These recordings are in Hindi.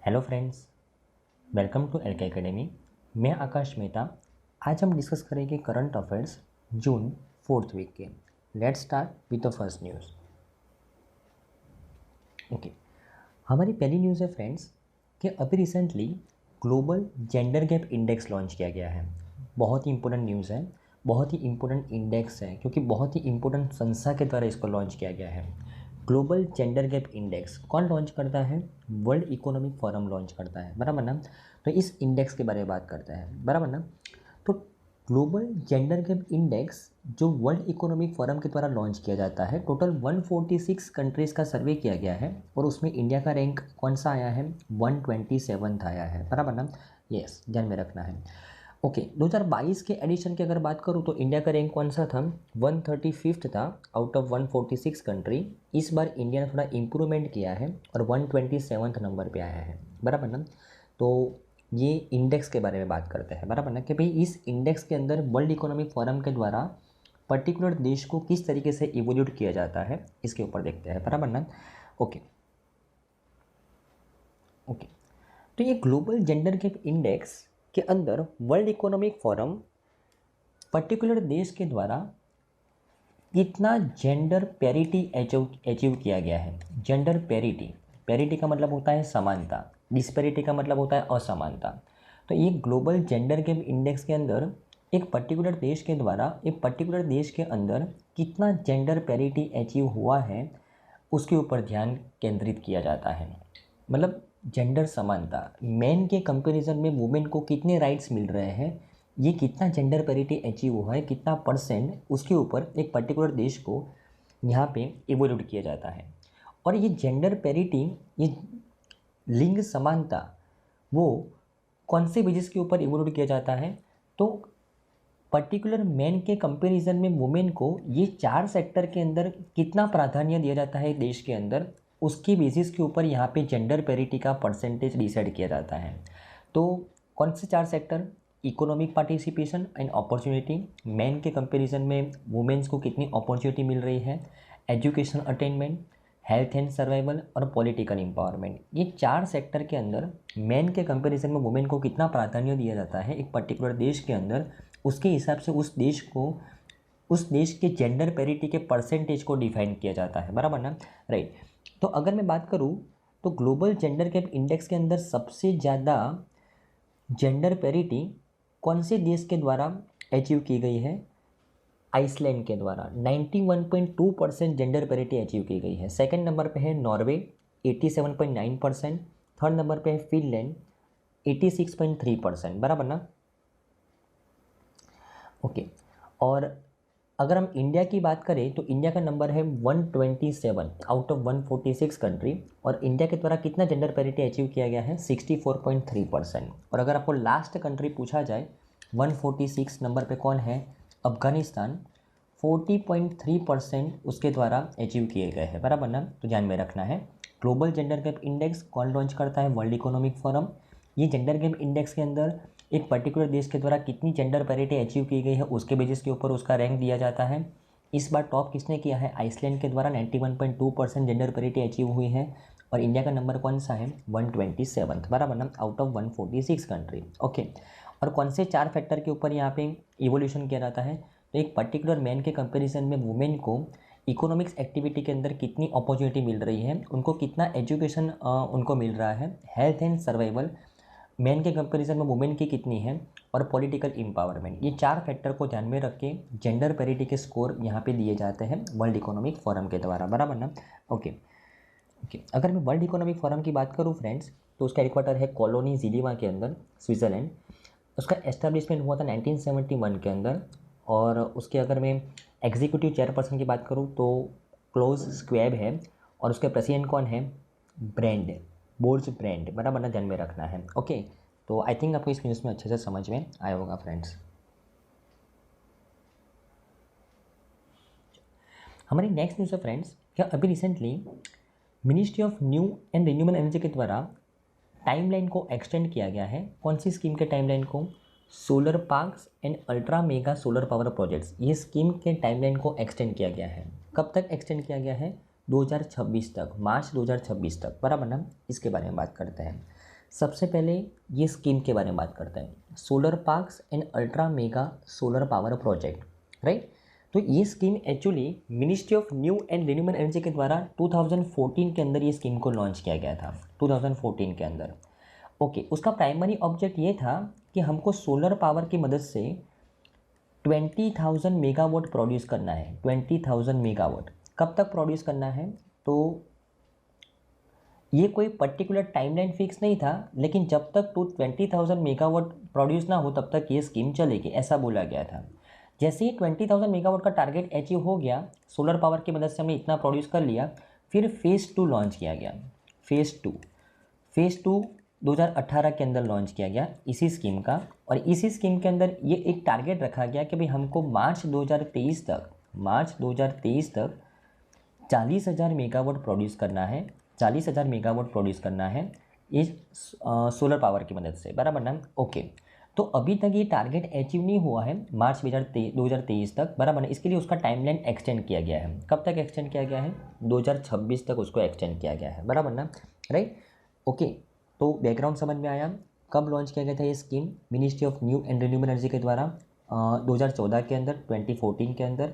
Hello friends, welcome to L K academy. मैं आकाश मेहता। आज हम डिस्कस करेंगे current affairs June 4th week के। Let's start with the first news. Okay, हमारी पहली न्यूज़ है फ्रेंड्स कि अभी recently global gender gap index launch किया गया है। बहुत ही इंपॉर्टेंट न्यूज़ है, बहुत ही इंपॉर्टेंट इंडेक्स है क्योंकि बहुत ही इंपॉर्टेंट संस्था के द्वारा इसको लॉन्च किया गया है। ग्लोबल जेंडर गैप इंडेक्स कौन लॉन्च करता है? वर्ल्ड इकोनॉमिक फोरम लॉन्च करता है, बराबर ना। तो इस इंडेक्स के बारे में बात करते हैं, बराबर ना। तो ग्लोबल जेंडर गैप इंडेक्स जो वर्ल्ड इकोनॉमिक फोरम के द्वारा लॉन्च किया जाता है, टोटल 146 कंट्रीज़ का सर्वे किया गया है और उसमें इंडिया का रैंक कौन सा आया है? 127th आया है, बराबर ना। यस, ध्यान में रखना है। ओके, 2022 के एडिशन की अगर बात करूँ तो इंडिया का रैंक कौन सा था? 135th था आउट ऑफ 146 कंट्री। इस बार इंडिया ने थोड़ा इम्प्रूवमेंट किया है और 127th नंबर पे आया है, बराबर ना। तो ये इंडेक्स के बारे में बात करते हैं, बराबर ना, कि भाई इस इंडेक्स के अंदर वर्ल्ड इकोनॉमिक फोरम के द्वारा पर्टिकुलर देश को किस तरीके से इवोल्यूट किया जाता है, इसके ऊपर देखते हैं, बराबर ना। ओके ओके, तो ये ग्लोबल जेंडर गैप इंडेक्स के अंदर वर्ल्ड इकोनॉमिक फोरम पर्टिकुलर देश के द्वारा कितना जेंडर पैरिटी अचीव किया गया है। जेंडर पैरिटी, पैरिटी का मतलब होता है समानता, डिस्पैरिटी का मतलब होता है असमानता। तो ये ग्लोबल जेंडर गैप इंडेक्स के अंदर एक पर्टिकुलर देश के द्वारा एक पर्टिकुलर देश के अंदर कितना जेंडर पैरिटी अचीव हुआ है उसके ऊपर ध्यान केंद्रित किया जाता है। मतलब जेंडर समानता, मेन के कंपैरिजन में वुमेन को कितने राइट्स मिल रहे हैं, ये कितना जेंडर पैरिटी अचीव हुआ है, कितना परसेंट, उसके ऊपर एक पर्टिकुलर देश को यहाँ पे इवोल्यूट किया जाता है। और ये जेंडर पैरिटी, ये लिंग समानता, वो कौन से बेसिस के ऊपर इवोल्यूट किया जाता है? तो पर्टिकुलर मैन के कंपैरिजन में वुमेन को ये 4 सेक्टर के अंदर कितना प्राधान्य दिया जाता है देश के अंदर, उसकी बेसिस के ऊपर यहाँ पे जेंडर पैरिटी का परसेंटेज डिसाइड किया जाता है। तो कौन से 4 sector? Economic participation and opportunity, man के कंपैरिजन में वुमेन्स को कितनी अपॉर्चुनिटी मिल रही है, education attainment, health and survival और पॉलिटिकल एम्पावरमेंट। ये 4 सेक्टर के अंदर मैन के कंपैरिजन में वुमेन को कितना प्राधान्य दिया जाता है एक पर्टिकुलर देश के अंदर, उसके हिसाब से उस देश को, उस देश के जेंडर पैरिटी के परसेंटेज को डिफाइन किया जाता है, बराबर ना। राइट। तो अगर मैं बात करूँ तो ग्लोबल जेंडर गैप इंडेक्स के अंदर सबसे ज़्यादा जेंडर पैरिटी कौन से देश के द्वारा अचीव की गई है? आइसलैंड के द्वारा 91.2% जेंडर पैरिटी अचीव की गई है। सेकंड नंबर पे है नॉर्वे 87.9%, थर्ड नंबर पे है फिनलैंड 86.3%, बराबर ना। ओके, और अगर हम इंडिया की बात करें तो इंडिया का नंबर है 127 आउट ऑफ 146 कंट्री, और इंडिया के द्वारा कितना जेंडर पैरिटी अचीव किया गया है? 64.3%। और अगर आपको लास्ट कंट्री पूछा जाए 146 नंबर पे कौन है? अफगानिस्तान, 40.3% उसके द्वारा अचीव किए गए हैं, बराबर ना। तो ध्यान में रखना है। ग्लोबल जेंडर गैप इंडेक्स कौन लॉन्च करता है? World economic forum. ये जेंडर गैप इंडेक्स के अंदर एक पर्टिकुलर देश के द्वारा कितनी जेंडर पैरिटी अचीव की गई है उसके बेसिस के ऊपर उसका रैंक दिया जाता है। इस बार टॉप किसने किया है? आइसलैंड के द्वारा 91.2% जेंडर पैरिटी अचीव हुई है। और इंडिया का नंबर कौन सा है? 127th, बराबर ना, आउट ऑफ 146 कंट्री। ओके, और कौन से 4 फैक्टर के ऊपर यहाँ पे इवोल्यूशन किया जाता है? तो एक पर्टिकुलर मैन के कंपैरिजन में वुमेन को इकोनॉमिक्स एक्टिविटी के अंदर कितनी अपॉर्चुनिटी मिल रही है, उनको कितना एजुकेशन उनको मिल रहा है, हेल्थ एंड सर्वाइवल मैन के कंपैरिजन में वुमेन की कितनी है, और पॉलिटिकल एम्पावरमेंट। ये 4 फैक्टर को ध्यान में रख के जेंडर पैरिटी के स्कोर यहाँ पे दिए जाते हैं वर्ल्ड इकोनॉमिक फोरम के द्वारा, बराबर ना। ओके ओके, अगर मैं वर्ल्ड इकोनॉमिक फोरम की बात करूँ फ्रेंड्स, तो उसका हेडक्वार्टर है कॉलोनी जिलीवा के अंदर, स्विट्ज़रलैंड। उसका एस्टेब्लिशमेंट हुआ था 1971 के अंदर। और उसके अगर मैं एग्जीक्यूटिव चेयरपर्सन की बात करूँ तो क्लोज स्क्वेब है, और उसके प्रेसिडेंट कौन है? ब्रांड, बोर्ज ब्रांड, बराबर ना, ध्यान में रखना है। ओके, तो आई थिंक आपको इस न्यूज़ में अच्छे से समझ में आया होगा फ्रेंड्स। हमारी नेक्स्ट न्यूज़ है फ्रेंड्स, क्या अभी recently ministry of new and renewable energy के द्वारा टाइमलाइन को एक्सटेंड किया गया है। कौन सी स्कीम के टाइमलाइन को? Solar parks and ultra mega solar power projects, ये स्कीम के टाइमलाइन को एक्सटेंड किया गया है। कब तक एक्सटेंड किया गया है? 2026 तक, मार्च 2026 तक, बराबर ना। इसके बारे में बात करते हैं। सबसे पहले ये स्कीम के बारे में बात करते हैं, solar parks and ultra mega solar power project, right. तो ये scheme actually ministry of new and renewable energy के द्वारा 2014 के अंदर ये स्कीम को लॉन्च किया गया था, 2014 के अंदर। ओके, उसका प्राइमरी ऑब्जेक्ट ये था कि हमको सोलर पावर की मदद से 20,000 मेगावाट प्रोड्यूस करना है। 20,000 मेगावाट कब तक प्रोड्यूस करना है, तो ये कोई पर्टिकुलर टाइमलाइन फिक्स नहीं था, लेकिन जब तक 20,000 मेगावाट प्रोड्यूस ना हो तब तक ये स्कीम चलेगी, ऐसा बोला गया था। जैसे ही 20,000 मेगावाट का टारगेट अचीव हो गया, सोलर पावर की मदद से हमने इतना प्रोड्यूस कर लिया, फिर फेज़ 2 लॉन्च किया गया। फेज़ टू 2018 के अंदर लॉन्च किया गया इसी स्कीम का। और इसी स्कीम के अंदर ये एक टारगेट रखा गया कि भाई हमको मार्च 2023 तक 40,000 मेगावाट प्रोड्यूस करना है, 40,000 मेगावाट प्रोड्यूस करना है इस सोलर पावर की मदद से, बराबर ना। ओके, तो अभी तक ये टारगेट अचीव नहीं हुआ है मार्च 2023 तक, बराबर ना। इसके लिए उसका टाइमलाइन एक्सटेंड किया गया है। कब तक एक्सटेंड किया गया है, 2026 तक उसको एक्सटेंड किया गया है, बराबर ना, राइट। ओके, तो बैकग्राउंड समझ में आया। कब लॉन्च किया गया था ये scheme, ministry of new and renewable energy के द्वारा 2014 के अंदर, 2014 के अंदर।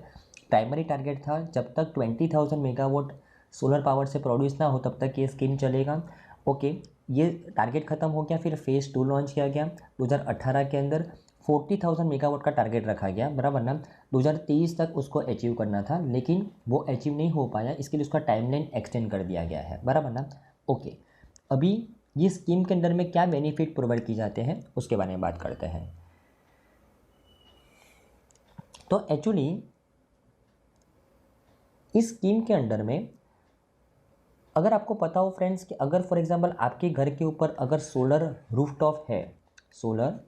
प्राइमरी टारगेट था जब तक 20,000 मेगावाट सोलर पावर से प्रोड्यूस ना हो तब तक ये स्कीम चलेगा। ओके, ये टारगेट खत्म हो गया, फिर फेज़ 2 लॉन्च किया गया 2018 के अंदर। 40,000 मेगावाट का टारगेट रखा गया, बराबर ना। 2023 तक उसको अचीव करना था, लेकिन वो अचीव नहीं हो पाया, इसके लिए उसका टाइमलाइन एक्सटेंड कर दिया गया है, बराबर ना। ओके, अभी ये स्कीम के अंदर में क्या बेनिफिट प्रोवाइड किए जाते हैं उसके बारे में बात करते हैं। तो एक्चुअली इस स्कीम के अंडर में अगर आपको पता हो फ्रेंड्स कि अगर फॉर एग्जांपल आपके घर के ऊपर अगर सोलर रूफटॉप है, सोलर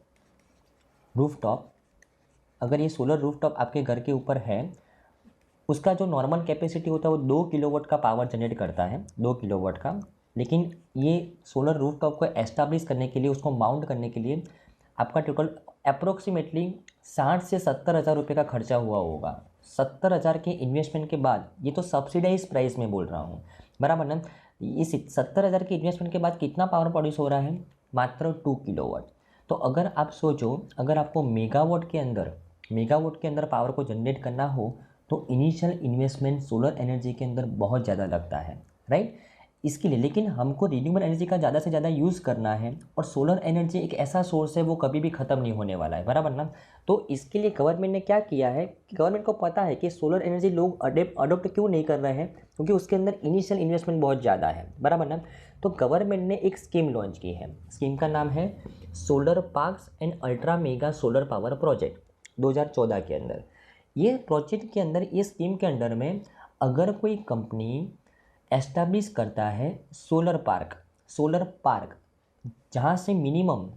रूफटॉप, अगर ये सोलर रूफटॉप आपके घर के ऊपर है, उसका जो नॉर्मल कैपेसिटी होता है वो 2 किलोवाट का पावर जनरेट करता है, 2 किलोवाट का। लेकिन ये सोलर रूफटॉप को एस्टैब्लिश करने के लिए, उसको माउंट करने के लिए आपका टोटल अप्रोक्सीमेटली 60 से 70 हज़ार रुपये का खर्चा हुआ होगा। 70,000 के इन्वेस्टमेंट के बाद, ये तो सब्सिडाइज प्राइस में बोल रहा हूँ, बराबर ना। इस 70,000 के इन्वेस्टमेंट के बाद कितना पावर प्रोड्यूस हो रहा है, मात्र 2 किलोवाट। तो अगर आप सोचो, अगर आपको मेगावाट के अंदर पावर को जनरेट करना हो तो इनिशियल इन्वेस्टमेंट सोलर एनर्जी के अंदर बहुत ज़्यादा लगता है, राइट। इसके लिए लेकिन हमको रिन्यूएबल एनर्जी का ज़्यादा से ज़्यादा यूज़ करना है, और सोलर एनर्जी एक ऐसा सोर्स है वो कभी भी ख़त्म नहीं होने वाला है, बराबर ना। तो इसके लिए गवर्नमेंट ने क्या किया है कि गवर्नमेंट को पता है कि सोलर एनर्जी लोग अडोप्ट क्यों नहीं कर रहे हैं, क्योंकि उसके अंदर इनिशियल इन्वेस्टमेंट बहुत ज़्यादा है, बराबर ना। तो गवर्नमेंट ने एक स्कीम लॉन्च की है, स्कीम का नाम है solar parks and ultra mega solar power project, 2014 के अंदर। ये प्रोजेक्ट के अंदर, ये स्कीम के अंडर में अगर कोई कंपनी एस्टैब्लिश करता है सोलर पार्क जहाँ से minimum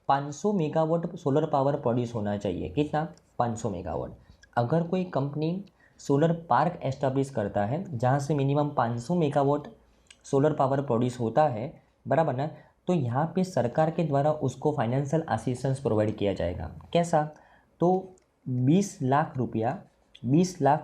500 megawatt solar power produce होना चाहिए, कितना, 500 मेगावाट। अगर कोई कंपनी सोलर पार्क एस्टैब्लिश करता है जहाँ से minimum 500 megawatt solar power produce होता है, बराबर ना, तो यहाँ पे सरकार के द्वारा उसको फाइनेंशियल असिस्टेंस प्रोवाइड किया जाएगा। कैसा, तो 20 लाख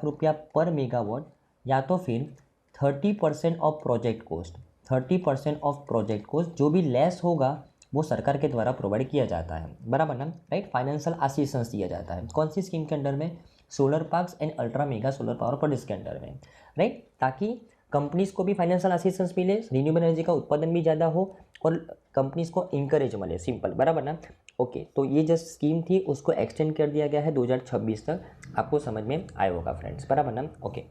रुपया पर मेगावाट, या तो फिर 30% of project cost, 30% of project cost जो भी लेस होगा वो सरकार के द्वारा प्रोवाइड किया जाता है, बराबर ना, राइट। फाइनेंशियल असिस्टेंस दिया जाता है, कौन सी स्कीम के अंडर में, solar parks and ultra mega solar power project के अंडर में, राइट। ताकि कंपनीज को भी फाइनेंशियल असिस्टेंस मिले, रिन्यूएबल एनर्जी का उत्पादन भी ज़्यादा हो और कंपनीज को इंकरेज मिले, सिंपल, बराबर ना। ओके, तो ये जो स्कीम थी उसको एक्सटेंड कर दिया गया है 2026 तक, आपको समझ में आया होगा फ्रेंड्स, बराबर ना। ओके,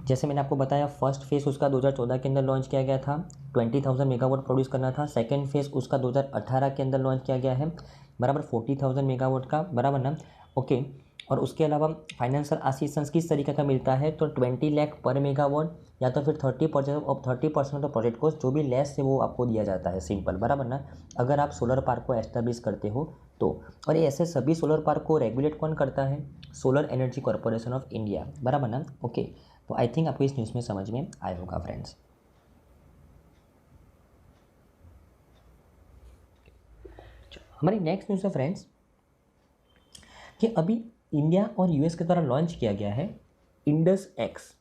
जैसे मैंने आपको बताया फर्स्ट फेज़ उसका 2014 के अंदर लॉन्च किया गया था, 20,000 मेगावाट प्रोड्यूस करना था। सेकंड फेज़ उसका 2018 के अंदर लॉन्च किया गया है, बराबर 40,000 मेगावाट का, बराबर ना। ओके, और उसके अलावा फाइनेंशियल असिस्टेंस किस तरीके का मिलता है, तो 20 लाख पर मेगावाट, या तो फिर 30% ऑफ प्रोजेक्ट कॉस्ट जो भी लेस है वो आपको दिया जाता है, सिंपल, बराबर ना। अगर आप सोलर पार्क को एस्टेब्लिश करते हो तो। और ये ऐसे सभी सोलर पार्क को रेगुलेट कौन करता है, solar energy corporation of India, बराबर ना। ओके, तो आई थिंक आपको इस न्यूज़ में समझ में आया होगा फ्रेंड्स। हमारी नेक्स्ट न्यूज़ है फ्रेंड्स कि अभी इंडिया और यूएस के द्वारा लॉन्च किया गया है Indus x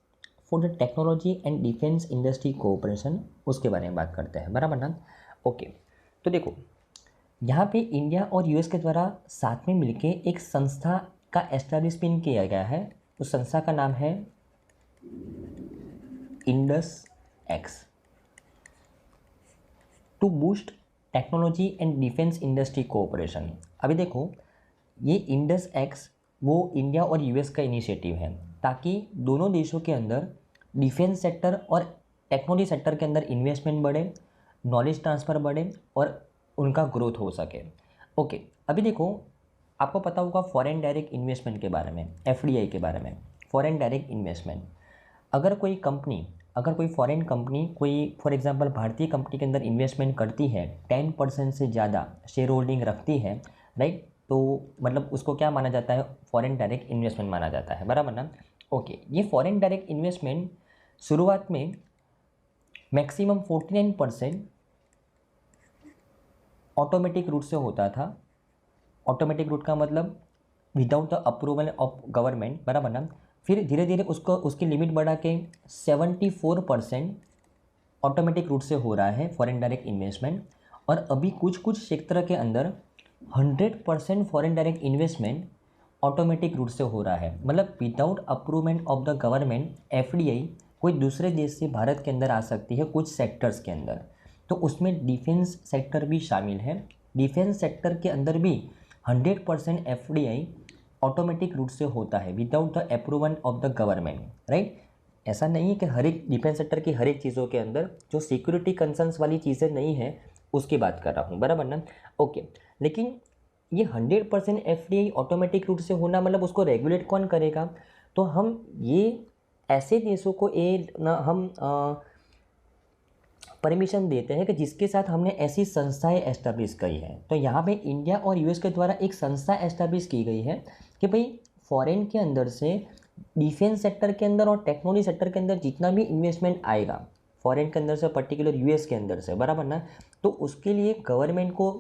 for the technology and defence industry cooperation, उसके बारे में बात करते हैं, बराबर ना। ओके, तो देखो यहाँ पे इंडिया और यूएस के द्वारा साथ में मिलके एक संस्था का एस्टेब्लिशमेंट किया गया है। उस संस्था का नाम है Indus X to boost technology and defence industry cooperation. अभी देखो ये इंडस एक्स वो इंडिया और यूएस का इनिशिएटिव है ताकि दोनों देशों के अंदर डिफेंस सेक्टर और टेक्नोलॉजी सेक्टर के अंदर इन्वेस्टमेंट बढ़े, नॉलेज ट्रांसफ़र बढ़े और उनका ग्रोथ हो सके। ओके, अभी देखो आपको पता होगा फॉरेन डायरेक्ट इन्वेस्टमेंट के बारे में, एफडीआई के बारे में, फॉरेन डायरेक्ट इन्वेस्टमेंट। अगर कोई फॉरेन कंपनी कोई फॉर एग्जांपल भारतीय कंपनी के अंदर इन्वेस्टमेंट करती है, 10% से ज़्यादा शेयर होल्डिंग रखती है, राइट, तो मतलब उसको क्या माना जाता है, फॉरेन डायरेक्ट इन्वेस्टमेंट माना जाता है, बराबर ना। ओके, ये फॉरेन डायरेक्ट इन्वेस्टमेंट शुरुआत में मैक्सिमम 49% ऑटोमेटिक रूट से होता था। ऑटोमेटिक रूट का मतलब without the approval of government, बराबर ना। फिर धीरे धीरे उसकी लिमिट बढ़ा के 74% ऑटोमेटिक रूट से हो रहा है फॉरेन डायरेक्ट इन्वेस्टमेंट। और अभी कुछ कुछ क्षेत्र के अंदर 100% foreign direct investment automatic route से हो रहा है, मतलब without approvement of the government FDI कोई दूसरे देश से भारत के अंदर आ सकती है कुछ सेक्टर्स के अंदर। तो उसमें डिफेंस सेक्टर भी शामिल है। डिफेंस सेक्टर के अंदर भी 100% एफडीआई ऑटोमेटिक रूट से होता है without the approval of the government, right. ऐसा नहीं है कि हर एक डिफेंस सेक्टर की हर एक चीज़ों के अंदर जो सिक्योरिटी कंसर्न्स वाली चीज़ें नहीं है उसकी बात कर रहा हूँ, बराबर ना। ओके, लेकिन ये 100% एफडीआई ऑटोमेटिक रूट से होना मतलब उसको रेगुलेट कौन करेगा, तो हम ये ऐसे देशों को हम परमिशन देते हैं कि जिसके साथ हमने ऐसी संस्थाएं एस्टेब्लिश करी है। तो यहाँ पे इंडिया और यूएस के द्वारा एक संस्था एस्टेब्लिश की गई है कि भाई फॉरेन के अंदर से डिफेंस सेक्टर के अंदर और टेक्नोलॉजी सेक्टर के अंदर जितना भी इन्वेस्टमेंट आएगा फॉरेन के अंदर से, पर्टिकुलर यूएस के अंदर से, बराबर ना, तो उसके लिए गवर्नमेंट को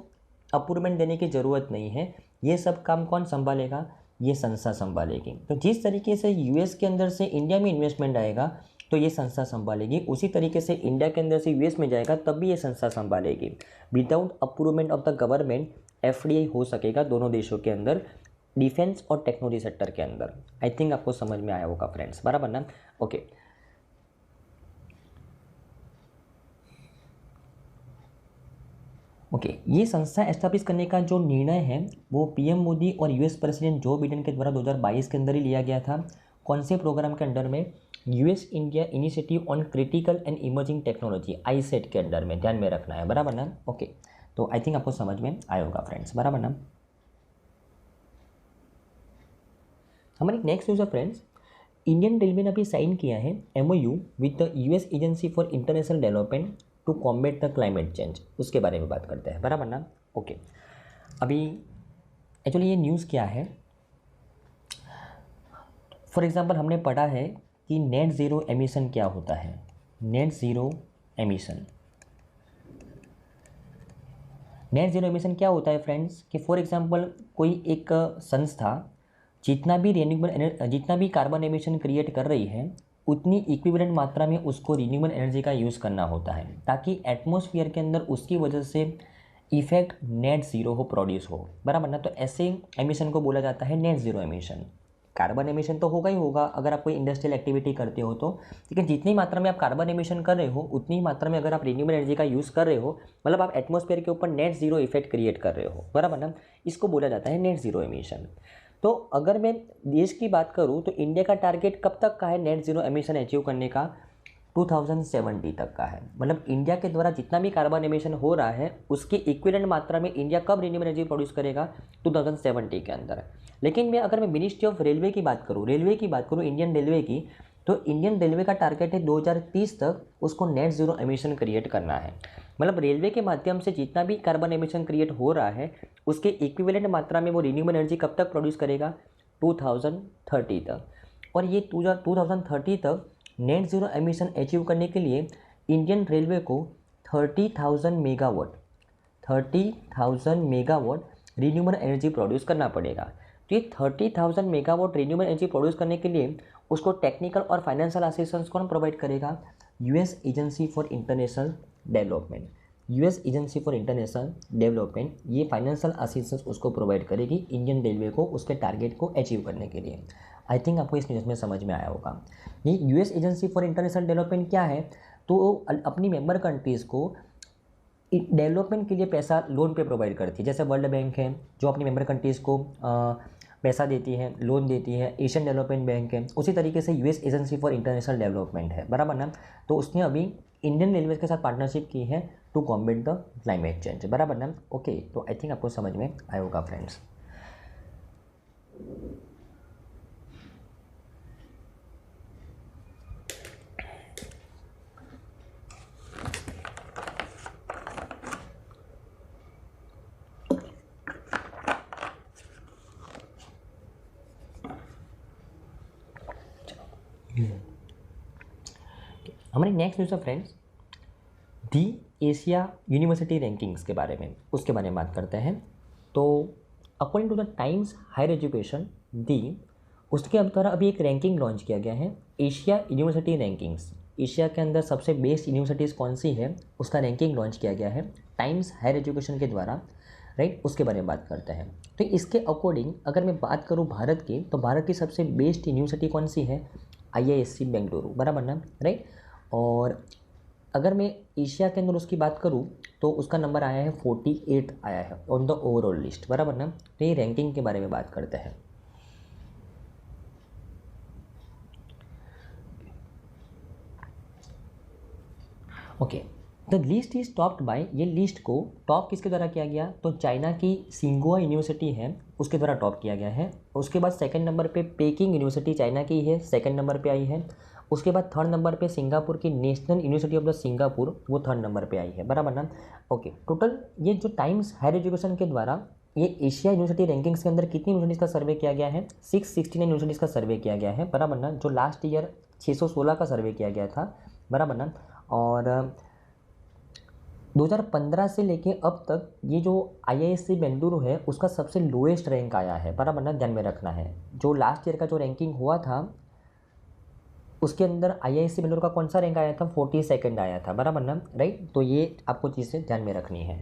अप्रूवमेंट देने की ज़रूरत नहीं है। ये सब काम कौन संभालेगा, ये संस्था संभालेगी। तो जिस तरीके से यूएस के अंदर से इंडिया में इन्वेस्टमेंट आएगा तो ये संस्था संभालेगी, उसी तरीके से इंडिया के अंदर से यूएस में जाएगा तब भी ये संस्था संभालेगी। Without approvement of the government FDI हो सकेगा दोनों देशों के अंदर डिफेंस और टेक्नोलॉजी सेक्टर के अंदर। आई थिंक आपको समझ में आया होगा फ्रेंड्स, बराबर ना। ओके, ये संस्था एस्टैब्लिश करने का जो निर्णय है वो पीएम मोदी और यूएस प्रेसिडेंट जो बिडेन के द्वारा 2022 के अंदर ही लिया गया था। कौन से प्रोग्राम के अंडर में, US India initiative on critical and emerging technology, iCET के अंडर में, ध्यान में रखना है, बराबर ना। ओके, तो आई थिंक आपको समझ में आया होगा फ्रेंड्स, बराबर ना। हमारी नेक्स्ट न्यूज़ है फ्रेंड्स, इंडियन रेलवे ने अभी साइन किया है MOU with the US agency for international development to combat the climate change, उसके बारे में बात करते हैं, बराबर ना। ओके, अभी एक्चुअली ये न्यूज़ क्या है, फॉर एग्जांपल हमने पढ़ा है कि नेट ज़ीरो एमिशन क्या होता है। Net zero emission, net zero emission क्या होता है फ्रेंड्स, कि फॉर एग्जांपल कोई एक संस्था जितना भी कार्बन एमिशन क्रिएट कर रही है उतनी इक्विवेलेंट मात्रा में उसको रिन्यूएबल एनर्जी का यूज़ करना होता है ताकि एटमॉस्फेयर के अंदर उसकी वजह से इफेक्ट नेट ज़ीरो हो, प्रोड्यूस हो, बराबर ना। तो ऐसे एमिशन को बोला जाता है net zero emission. Carbon emission तो होगा ही होगा अगर आप कोई इंडस्ट्रियल एक्टिविटी करते हो तो, लेकिन जितनी मात्रा में आप कार्बन एमिशन कर रहे हो उतनी मात्रा में अगर आप रिन्यूएबल एनर्जी का यूज़ कर रहे हो मतलब आप एटमॉस्फेयर के ऊपर नेट ज़ीरो इफेक्ट क्रिएट कर रहे हो, बराबर ना। इसको बोला जाता है नेट ज़ीरो एमिशन। तो अगर मैं देश की बात करूं तो इंडिया का टारगेट कब तक का है नेट ज़ीरो एमिशन अचीव करने का, 2070 तक का है। मतलब इंडिया के द्वारा जितना भी कार्बन एमिशन हो रहा है उसकी इक्विवेलेंट मात्रा में इंडिया कब रिन्यूएबल एनर्जी प्रोड्यूस करेगा, 2070 के अंदर। लेकिन अगर मैं मिनिस्ट्री ऑफ रेलवे की बात करूँ, इंडियन रेलवे की, तो इंडियन रेलवे का टारगेट है 2030 तक उसको नेट ज़ीरो एमिशन क्रिएट करना है। मतलब रेलवे के माध्यम से जितना भी कार्बन एमिशन क्रिएट हो रहा है उसके इक्विवेलेंट मात्रा में वो रिन्यूएबल एनर्जी कब तक प्रोड्यूस करेगा, 2030 तक। और ये 2030 तक नेट ज़ीरो एमिशन अचीव करने के लिए इंडियन रेलवे को 30,000 मेगावाट रिन्यूएबल एनर्जी प्रोड्यूस करना पड़ेगा। तो ये 30,000 मेगावाट रिन्यूएबल एनर्जी प्रोड्यूस करने के लिए उसको टेक्निकल और फाइनेंशियल असिस्टेंस कौन प्रोवाइड करेगा? US agency for international development. US agency for international development ये फाइनेंशियल असिस्टेंस उसको प्रोवाइड करेगी इंडियन रेलवे को उसके टारगेट को अचीव करने के लिए। आई थिंक आपको इस न्यूज़ में समझ में आया होगा। ये US agency for international development क्या है? तो अपनी मेंबर कंट्रीज़ को डेवलपमेंट के लिए पैसा लोन पे प्रोवाइड करती है। जैसे वर्ल्ड बैंक है जो अपनी मेंबर कंट्रीज़ को पैसा देती है, लोन देती है, एशियन डेवलपमेंट बैंक है, उसी तरीके से US agency for international development है, बराबर ना। तो उसने अभी इंडियन रेलवे के साथ पार्टनरशिप की है to combat the climate change, बराबर ना। ओके, तो आई थिंक आपको समझ में आया होगा फ्रेंड्स। हमारी नेक्स्ट न्यूज़ है फ्रेंड्स दी एशिया यूनिवर्सिटी रैंकिंग्स के बारे में, उसके बारे में बात करते हैं। तो according to the Times Higher Education दी, उसके द्वारा अभी एक रैंकिंग लॉन्च किया गया है, एशिया यूनिवर्सिटी रैंकिंग्स। एशिया के अंदर सबसे बेस्ट यूनिवर्सिटीज़ कौन सी है उसका रैंकिंग लॉन्च किया गया है टाइम्स हायर एजुकेशन के द्वारा, राइट। उसके बारे में बात करते हैं। तो इसके अकॉर्डिंग अगर मैं बात करूँ भारत की, तो भारत की सबसे बेस्ट यूनिवर्सिटी कौन सी है? IISc बेंगलुरु, बराबर ना, राइट। और अगर मैं एशिया के अंदर उसकी बात करूँ तो उसका नंबर आया है 48 आया है ऑन द ओवरऑल लिस्ट, बराबर ना। तो ये रैंकिंग के बारे में बात करते हैं। Okay, the list is topped by, ये लिस्ट को टॉप किसके द्वारा किया गया? तो चाइना की सिंगुआ यूनिवर्सिटी है उसके द्वारा टॉप किया गया है। उसके बाद सेकंड नंबर पे पेकिंग यूनिवर्सिटी चाइना की है, सेकंड नंबर पे आई है। उसके बाद थर्ड नंबर पे सिंगापुर की national university of the Singapore, वो थर्ड नंबर पे आई है, बराबर ना। ओके, टोटल ये जो टाइम्स हायर एजुकेशन के द्वारा ये एशिया यूनिवर्सिटी रैंकिंग्स के अंदर कितनी यूनिवर्सिटीज़ का सर्वे किया गया है? 669 यूनिवर्सिटीज़ का सर्वे किया गया है, बराबर ना। जो लास्ट ईयर 616 का सर्वे किया गया था, बराबर ना। और 2015 से लेके अब तक ये जो IISc बेंगलुरु है उसका सबसे लोएस्ट रैंक आया है, बराबर ना, ध्यान में रखना है। जो लास्ट ईयर का जो रैंकिंग हुआ था उसके अंदर IISc बेंगलुरु का कौन सा रैंक आया था? 42nd आया था, बराबर ना, राइट। तो ये आपको चीज़ें ध्यान में रखनी है।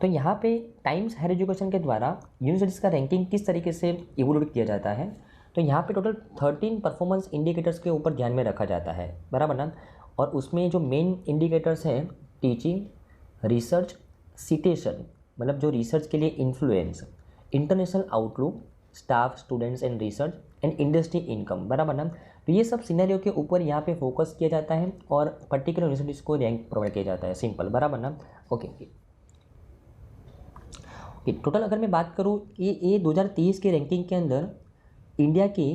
तो यहाँ पे टाइम्स हायर एजुकेशन के द्वारा यूनिवर्सिटीज़ का रैंकिंग किस तरीके से इवोल्यूट किया जाता है? तो यहाँ पे टोटल 13 परफॉर्मेंस इंडिकेटर्स के ऊपर ध्यान में रखा जाता है, बराबर ना। और उसमें जो मेन इंडिकेटर्स हैं टीचिंग, रिसर्च, सिटेशन, मतलब जो रिसर्च के लिए influence, international outlook, staff, students and research and industry income, बराबर ना। तो ये सब सिनेरियो के ऊपर यहाँ पे फोकस किया जाता है और पर्टिकुलर यूनिवर्सिटीज़ को रैंक प्रोवाइड किया जाता है, सिंपल, बराबर ना। ओके, टोटल अगर मैं बात करूँ ये 2023 के रैंकिंग के अंदर इंडिया की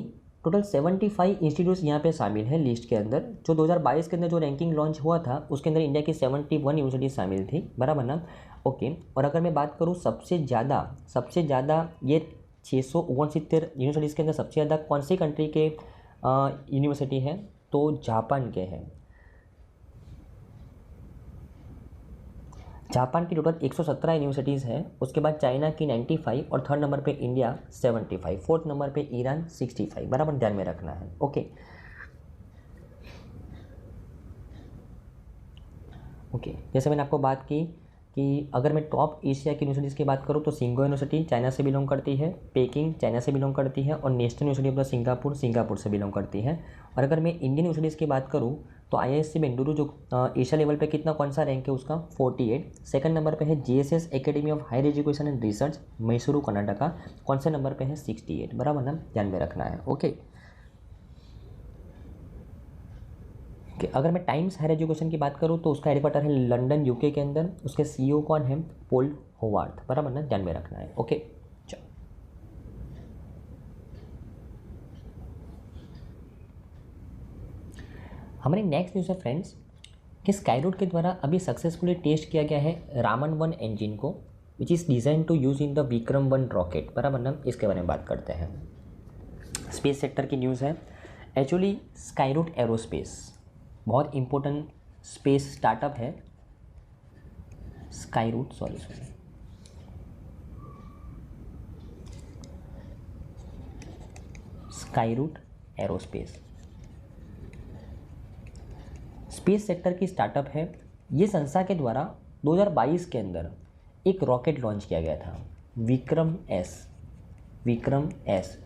टोटल 75 इंस्टीट्यूट्स यहाँ पे शामिल हैं लिस्ट के अंदर। जो 2022 के अंदर जो रैंकिंग लॉन्च हुआ था उसके अंदर इंडिया की 71 यूनिवर्सिटी शामिल थी, बराबर ना। ओके, और अगर मैं बात करूँ सबसे ज़्यादा ये 669 यूनिवर्सिटीज़ के अंदर सबसे ज़्यादा कौन सी कंट्री के यूनिवर्सिटी है? तो जापान के हैं। जापान की टोटल 117 यूनिवर्सिटीज़ हैं। उसके बाद चाइना की 95 और थर्ड नंबर पे इंडिया 75, फोर्थ नंबर पे ईरान 65, बराबर ध्यान में रखना है। ओके ओके, जैसे मैंने आपको बात की कि अगर मैं टॉप एशिया की यूनिवर्सिटीज़ की बात करूँ तो सिंगो यूनिवर्सिटी चाइना से बिलोंग करती है, पेकिंग चाइना से बिलोंग करती है और national university of the Singapore Singapore से बिलोंग करती है। और अगर मैं इंडियन यूनिवर्सिटीज़ की बात करूँ तो IISc बेंगलुरु जो एशिया लेवल पे कितना कौन सा रैंक है उसका? 48। सेकंड नंबर पे है JSS academy of higher education and research Mysuru Karnataka, कौन से नंबर पे है? 68, बराबर ना, ध्यान में रखना है। ओके, कि अगर मैं टाइम्स हायर एजुकेशन की बात करूँ तो उसका हेडक्वार्टर है लंदन UK के अंदर। उसके CEO कौन है? पॉल होवार्थ, बराबर ना, ध्यान में रखना है। ओके, चलो हमारी नेक्स्ट न्यूज़ है फ्रेंड्स कि स्काईरूट के द्वारा अभी सक्सेसफुली टेस्ट किया गया है रामन 1 इंजन को, which is design to use in the Vikram 1 rocket, बराबर ना। इसके बारे में बात करते हैं। स्पेस सेक्टर की न्यूज़ है। एक्चुअली स्काईरूट एरोस्पेस बहुत इंपॉर्टेंट स्पेस स्टार्टअप है। Skyroot Skyroot aerospace space sector की स्टार्टअप है। ये संस्था के द्वारा 2022 के अंदर एक रॉकेट लॉन्च किया गया था, विक्रम एस।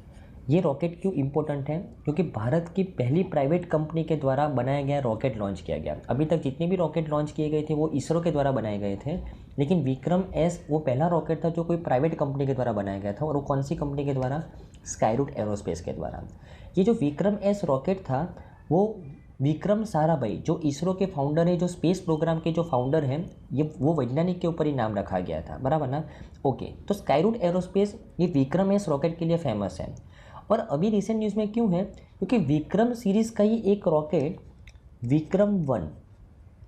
ये रॉकेट क्यों इम्पोर्टेंट है? क्योंकि भारत की पहली प्राइवेट कंपनी के द्वारा बनाया गया रॉकेट लॉन्च किया गया। अभी तक जितने भी रॉकेट लॉन्च किए गए थे वो इसरो के द्वारा बनाए गए थे, लेकिन विक्रम एस वो पहला रॉकेट था जो कोई प्राइवेट कंपनी के द्वारा बनाया गया था। और वो कौन सी कंपनी के द्वारा? स्काईरूट एरोस्पेस के द्वारा। ये जो विक्रम एस रॉकेट था वो विक्रम साराभाई जो इसरो के फाउंडर है, जो स्पेस प्रोग्राम के जो फाउंडर हैं, ये वो वैज्ञानिक के ऊपर ही नाम रखा गया था, बराबर ना? ओके, तो स्काईरूट एरोस्पेस ये विक्रम एस रॉकेट के लिए फेमस है। और अभी रिसेंट न्यूज़ में क्यों है? क्योंकि विक्रम सीरीज़ का ही एक रॉकेट विक्रम-1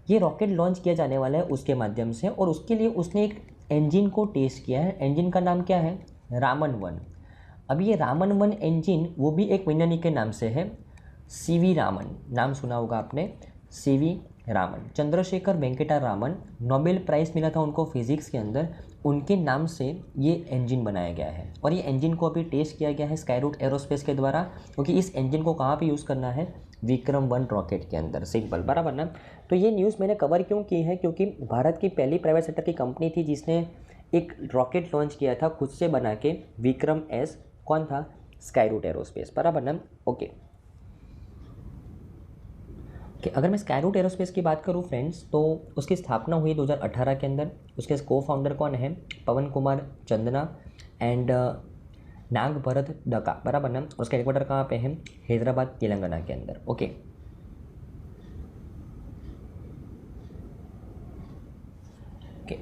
ये रॉकेट लॉन्च किया जाने वाला है उसके माध्यम से, और उसके लिए उसने एक इंजन को टेस्ट किया है। इंजन का नाम क्या है? रामन-1। अब ये रामन-1 इंजन वो भी एक वैज्ञानिक के नाम से है, सीवी रामन। नाम सुना होगा आपने, CV Raman. Chandrashekhar Venkata Raman, Nobel prize मिला था उनको फिजिक्स के अंदर, उनके नाम से ये इंजन बनाया गया है। और ये इंजन को अभी टेस्ट किया गया है स्काईरूट एरोस्पेस के द्वारा, क्योंकि इस इंजन को कहाँ पे यूज़ करना है? विक्रम-1 रॉकेट के अंदर, सिंपल, बराबर ना? तो ये न्यूज़ मैंने कवर क्यों की है? क्योंकि भारत की पहली प्राइवेट सेक्टर की कंपनी थी जिसने एक रॉकेट लॉन्च किया था खुद से बना के, विक्रम एस। कौन था? स्काईरूट एरोस्पेस, बराबर ना? ओके, कि अगर मैं स्काईरूट एरोस्पेस की बात करूं फ्रेंड्स, तो उसकी स्थापना हुई 2018 के अंदर। उसके को फाउंडर कौन है? पवन कुमार चंदना एंड नाग भरत डका, बराबर ना? उसका हेडक्वार्टर कहाँ पे है? हैदराबाद, तेलंगाना के अंदर। ओके,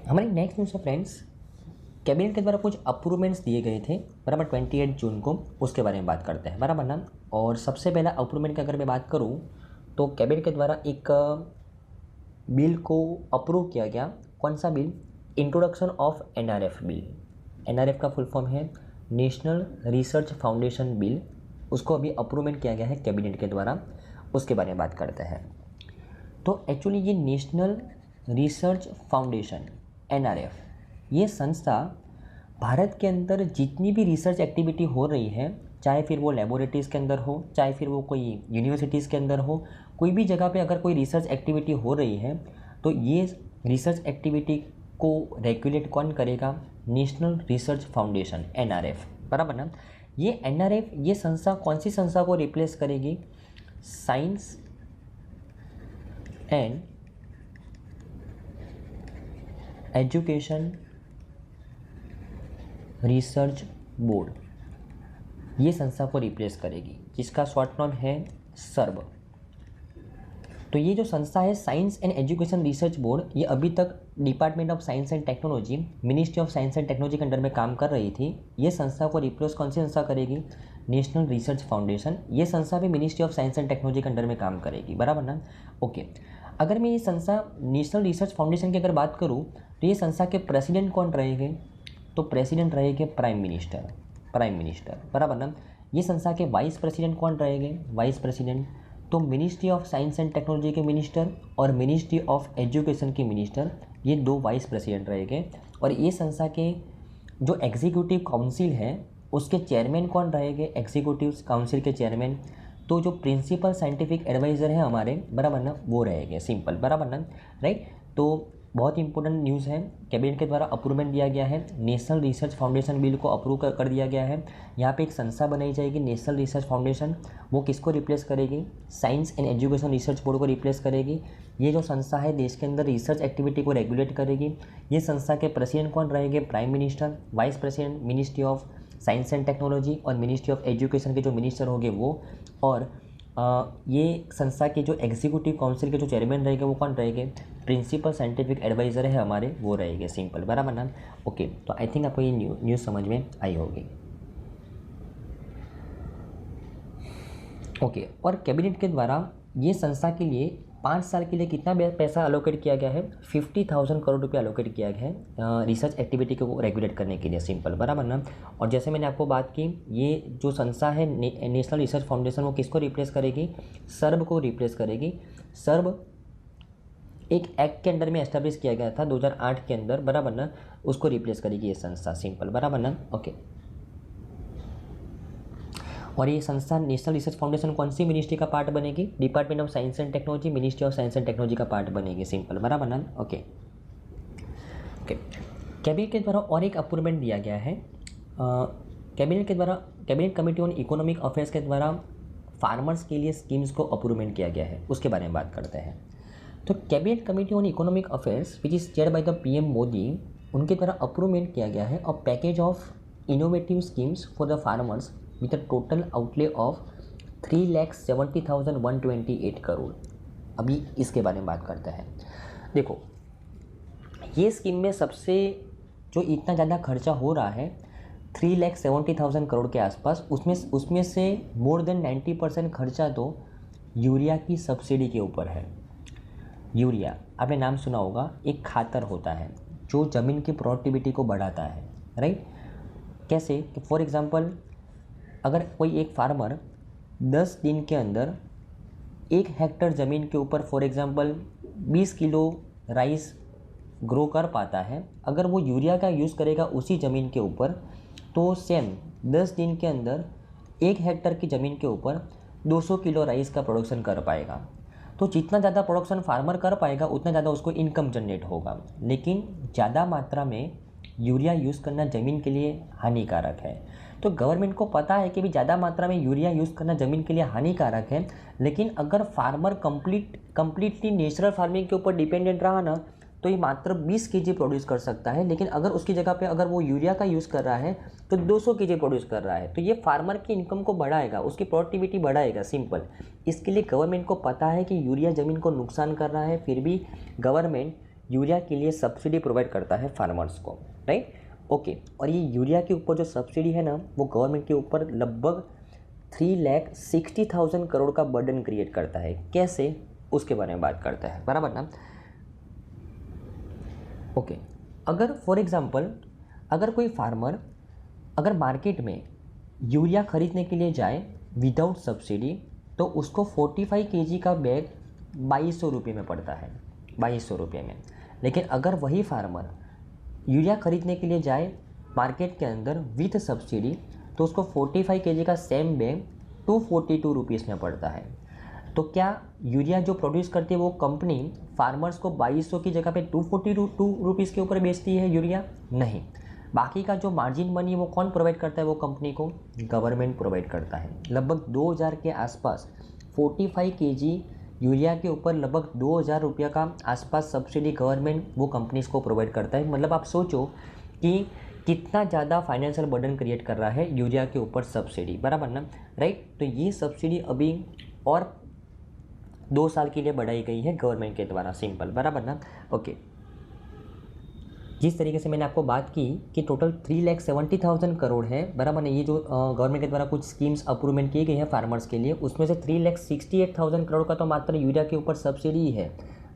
हमारी नेक्स्ट न्यूज़ है फ्रेंड्स, कैबिनेट के द्वारा कुछ अप्रूवमेंट्स दिए गए थे, बराबर, 28 जून को। उसके बारे में बात करते हैं, बराबर ना? और सबसे पहला अप्रूवमेंट की अगर मैं बात करूँ तो कैबिनेट के द्वारा एक बिल को अप्रूव किया गया। कौन सा bill? Introduction of NRF bill. NRF का फुल फॉर्म है नेशनल रिसर्च फाउंडेशन बिल। उसको अभी अप्रूवमेंट किया गया है कैबिनेट के द्वारा। उसके बारे में बात करते हैं। तो एक्चुअली ये नेशनल रिसर्च फाउंडेशन एनआरएफ, ये संस्था भारत के अंदर जितनी भी रिसर्च एक्टिविटी हो रही है, चाहे फिर वो लेबोरेटरीज़ के अंदर हो, चाहे फिर वो कोई यूनिवर्सिटीज़ के अंदर हो, कोई भी जगह पे अगर कोई रिसर्च एक्टिविटी हो रही है, तो ये रिसर्च एक्टिविटी को रेगुलेट कौन करेगा? नेशनल रिसर्च फाउंडेशन, एनआरएफ, बराबर ना? ये एनआरएफ ये संस्था कौन सी संस्था को रिप्लेस करेगी? Science and education research board, ये संस्था को रिप्लेस करेगी, जिसका शॉर्ट फॉर्म है सर्ब। तो ये जो संस्था है science and education research board, ये अभी तक department of science and technology, ministry of science and technology के अंडर में काम कर रही थी। ये संस्था को रिप्लेस कौन सी संस्था करेगी? National research foundation. ये संस्था भी ministry of science and technology के अंडर में काम करेगी, बराबर ना? ओके, अगर मैं ये संस्था नेशनल रिसर्च फाउंडेशन की अगर बात करूँ तो ये संस्था के प्रेसिडेंट कौन रहेंगे? तो प्रेसिडेंट रहेंगे प्राइम मिनिस्टर, बराबर ना? ये संस्था के वाइस प्रेसिडेंट कौन रहेंगे? वाइस प्रेसिडेंट तो ministry of science and technology के मिनिस्टर और मिनिस्ट्री ऑफ एजुकेशन के मिनिस्टर, ये दो वाइस प्रेसिडेंट रहेंगे। और ये संस्था के जो एग्जीक्यूटिव काउंसिल है उसके चेयरमैन कौन रहेंगे? एग्जीक्यूटिव काउंसिल के चेयरमैन तो जो प्रिंसिपल साइंटिफिक एडवाइज़र है हमारे, बराबर ना, वो रहेंगे, सिंपल, बराबर ना? राइट। तो बहुत इंपॉर्टेंट न्यूज़ है, कैबिनेट के द्वारा अप्रूवमेंट दिया गया है, नेशनल रिसर्च फाउंडेशन बिल को अप्रूव कर दिया गया है। यहाँ पे एक संस्था बनाई जाएगी नेशनल रिसर्च फाउंडेशन, वो किसको रिप्लेस करेगी? Science and education research board को रिप्लेस करेगी। ये जो संस्था है देश के अंदर रिसर्च एक्टिविटी को रेगुलेट करेगी। ये संस्था के प्रेसिडेंट कौन रहेंगे? Prime minister, vice president ministry of science and technology और मिनिस्ट्री ऑफ एजुकेशन के जो मिनिस्टर होंगे वो। और ये संस्था के जो एग्जीक्यूटिव काउंसिल के जो चेयरमैन रहेंगे वो कौन रहेंगे? प्रिंसिपल साइंटिफिक एडवाइज़र है हमारे, वो रहेंगे, सिंपल, बराबर ना? ओके, तो आई थिंक आपको ये न्यूज़ समझ में आई होगी। ओके, और कैबिनेट के द्वारा ये संस्था के लिए 5 साल के लिए कितना पैसा अलोकेट किया गया है? 50,000 करोड़ रुपये अलोकेट किया गया है रिसर्च एक्टिविटी को रेगुलेट करने के लिए, सिंपल, बराबर ना? और जैसे मैंने आपको बात की, ये जो संस्था है नेशनल रिसर्च फाउंडेशन, वो किसको रिप्लेस करेगी? सर्ब को रिप्लेस करेगी। सर्ब एक एक्ट के अंडर में एस्टेब्लिश किया गया था 2008 के अंदर, बराबर ना? उसको रिप्लेस करेगी ये संस्था, सिंपल, बराबर ना? ओके, और ये संस्थान नेशनल रिसर्च फाउंडेशन कौन सी मिनिस्ट्री का पार्ट बनेगी? Department of science and technology, ministry of science and technology का पार्ट बनेगी। सिंपल, बराबर ना? Okay okay. कैबिनेट के द्वारा और एक अप्रूवमेंट दिया गया है। कैबिनेट के द्वारा, cabinet committee on economic affairs के द्वारा फार्मर्स के लिए स्कीम्स को अप्रूवमेंट किया गया है, उसके बारे में बात करते हैं। तो cabinet committee on economic affairs which is chaired by the PM Modi, उनके द्वारा अप्रूवमेंट किया गया है a package of innovative schemes for the farmers with a total outlay of 3,70,128 crore. अभी इसके बारे में बात करते हैं। देखो, ये स्कीम में सबसे जो इतना ज़्यादा खर्चा हो रहा है 3,70,000 करोड़ के आसपास, उसमें से मोर देन 90% खर्चा तो यूरिया की सब्सिडी के ऊपर है। यूरिया, आपने नाम सुना होगा, एक खातर होता है जो ज़मीन की प्रोडक्टिविटी को बढ़ाता है, राइट? कैसे कि फॉर एग्ज़ाम्पल, अगर कोई एक फार्मर 10 दिन के अंदर 1 हेक्टर ज़मीन के ऊपर for example 20 kilo rice grow कर पाता है, अगर वो यूरिया का यूज़ करेगा उसी ज़मीन के ऊपर, तो सेम 10 दिन के अंदर 1 हेक्टर की ज़मीन के ऊपर 200 किलो राइस का प्रोडक्शन कर पाएगा। तो जितना ज़्यादा प्रोडक्शन फार्मर कर पाएगा उतना ज़्यादा उसको इनकम जनरेट होगा। लेकिन ज़्यादा मात्रा में यूरिया यूज़ करना ज़मीन के लिए हानिकारक है। तो गवर्नमेंट को पता है कि भी ज़्यादा मात्रा में यूरिया यूज़ करना ज़मीन के लिए हानिकारक है, लेकिन अगर फार्मर कंप्लीटली नेचुरल फार्मिंग के ऊपर डिपेंडेंट रहा ना, तो ये मात्र 20 केजी प्रोड्यूस कर सकता है। लेकिन अगर उसकी जगह पे अगर वो यूरिया का यूज़ कर रहा है तो 200 केजी प्रोड्यूस कर रहा है, तो ये फार्मर की इनकम को बढ़ाएगा, उसकी प्रोडक्टिविटी बढ़ाएगा। सिंपल। इसके लिए गवर्नमेंट को पता है कि यूरिया ज़मीन को नुकसान कर रहा है, फिर भी गवर्नमेंट यूरिया के लिए सब्सिडी प्रोवाइड करता है फार्मर्स को, राइट? ओके। और ये यूरिया के ऊपर जो सब्सिडी है ना, वो गवर्नमेंट के ऊपर लगभग 3,60,000 करोड़ का बर्डन क्रिएट करता है। कैसे, उसके बारे में बात करते हैं, बराबर ना? ओके। अगर फॉर एग्ज़ाम्पल, अगर कोई फार्मर अगर मार्केट में यूरिया ख़रीदने के लिए जाए विदाउट सब्सिडी, तो उसको 45 केजी का बैग 2,200 रुपये में पड़ता है, 2,200 रुपये में। लेकिन अगर वही फार्मर यूरिया ख़रीदने के लिए जाए मार्केट के अंदर विथ सब्सिडी, तो उसको 45 केजी का सेम बैग 242 रुपीज़ में पड़ता है। तो क्या यूरिया जो प्रोड्यूस करती है वो कंपनी फार्मर्स को 2,200 की जगह पे 242 रुपीज़ के ऊपर बेचती है यूरिया? नहीं। बाकी का जो मार्जिन मनी है वो कौन प्रोवाइड करता है? वो कंपनी को गवर्नमेंट प्रोवाइड करता है। लगभग 2,000 के आसपास 45 केजी यूरिया के ऊपर लगभग 2,000 रुपये का आसपास सब्सिडी गवर्नमेंट वो कंपनीज़ को प्रोवाइड करता है। मतलब आप सोचो कि कितना ज़्यादा फाइनेंशियल बर्डन क्रिएट कर रहा है यूरिया के ऊपर सब्सिडी, बराबर ना? राइट। तो ये सब्सिडी अभी और 2 साल के लिए बढ़ाई गई है गवर्नमेंट के द्वारा। सिंपल, बराबर ना? ओके। जिस तरीके से मैंने आपको बात की कि टोटल 3,70,000 करोड़ है, बराबर ना? ये जो गवर्नमेंट के द्वारा कुछ स्कीम्स अप्रूवमेंट की गई है फार्मर्स के लिए, उसमें से 3,68,000 करोड़ का तो मात्र यूरिया के ऊपर सब्सिडी ही है।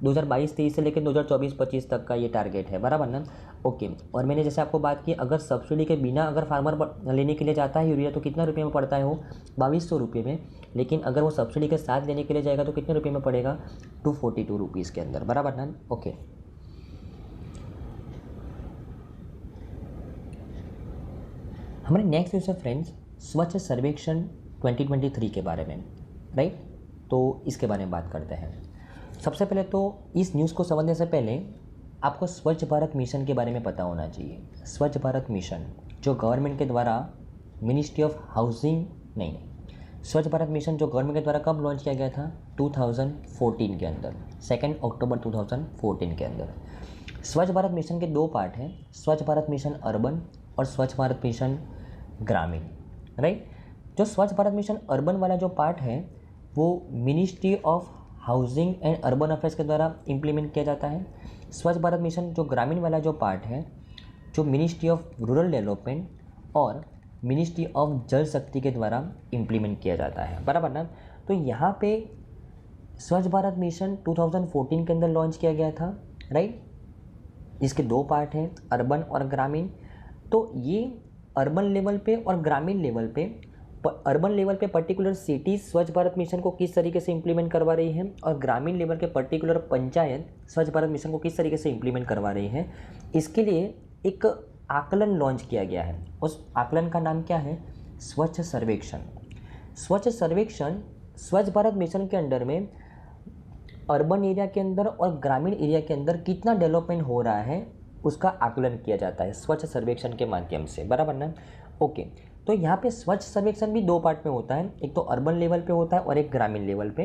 2022-23 से लेकर 2024-25 तक का ये टारगेट है, बराबर ना? ओके। और मैंने जैसे आपको बात की, अगर सब्सिडी के बिना अगर फार्मर लेने के लिए जाता है यूरिया, तो कितना रुपये में पड़ता है वो? 2,200 रुपये में। लेकिन अगर वो सब्सिडी के साथ लेने के लिए जाएगा तो कितने रुपये में पड़ेगा? 242 रुपीज़ के अंदर, बराबर ना? ओके। हमारे नेक्स्ट न्यूज़ है फ्रेंड्स, स्वच्छ सर्वेक्षण 2023 के बारे में, राइट? तो इसके बारे में बात करते हैं। सबसे पहले तो इस न्यूज़ को समझने से पहले आपको स्वच्छ भारत मिशन के बारे में पता होना चाहिए। स्वच्छ भारत मिशन जो गवर्नमेंट के द्वारा मिनिस्ट्री ऑफ हाउसिंग नहीं, स्वच्छ भारत मिशन जो गवर्नमेंट के द्वारा कब लॉन्च किया गया था? 2014 के अंदर, 2 अक्टूबर 2014 के अंदर। स्वच्छ भारत मिशन के 2 पार्ट हैं, स्वच्छ भारत मिशन अर्बन और स्वच्छ भारत मिशन ग्रामीण, राइट? जो स्वच्छ भारत मिशन अर्बन वाला जो पार्ट है वो ministry of housing and urban affairs के द्वारा इम्प्लीमेंट किया जाता है। स्वच्छ भारत मिशन जो ग्रामीण वाला जो पार्ट है, जो मिनिस्ट्री ऑफ रूरल डेवलपमेंट और मिनिस्ट्री ऑफ जल शक्ति के द्वारा इम्प्लीमेंट किया जाता है, बराबर ना? तो यहाँ पे स्वच्छ भारत मिशन 2014 के अंदर लॉन्च किया गया था, राइट? इसके 2 पार्ट हैं, अर्बन और ग्रामीण। तो ये अर्बन लेवल पे और ग्रामीण लेवल पे, अर्बन लेवल पे पर्टिकुलर सिटीज़ स्वच्छ भारत मिशन को किस तरीके से इम्प्लीमेंट करवा रही है और ग्रामीण लेवल के पर्टिकुलर पंचायत स्वच्छ भारत मिशन को किस तरीके से इम्प्लीमेंट करवा रही है, इसके लिए एक आकलन लॉन्च किया गया है। उस आकलन का नाम क्या है? स्वच्छ सर्वेक्षण। स्वच्छ सर्वेक्षण स्वच्छ भारत मिशन के अंडर में अर्बन एरिया के अंदर और ग्रामीण एरिया के अंदर कितना डेवलपमेंट हो रहा है उसका आकलन किया जाता है स्वच्छ सर्वेक्षण के माध्यम से, बराबर ना। ओके, तो यहाँ पे स्वच्छ सर्वेक्षण भी दो पार्ट में होता है, एक तो अर्बन लेवल पे होता है और एक ग्रामीण लेवल पे।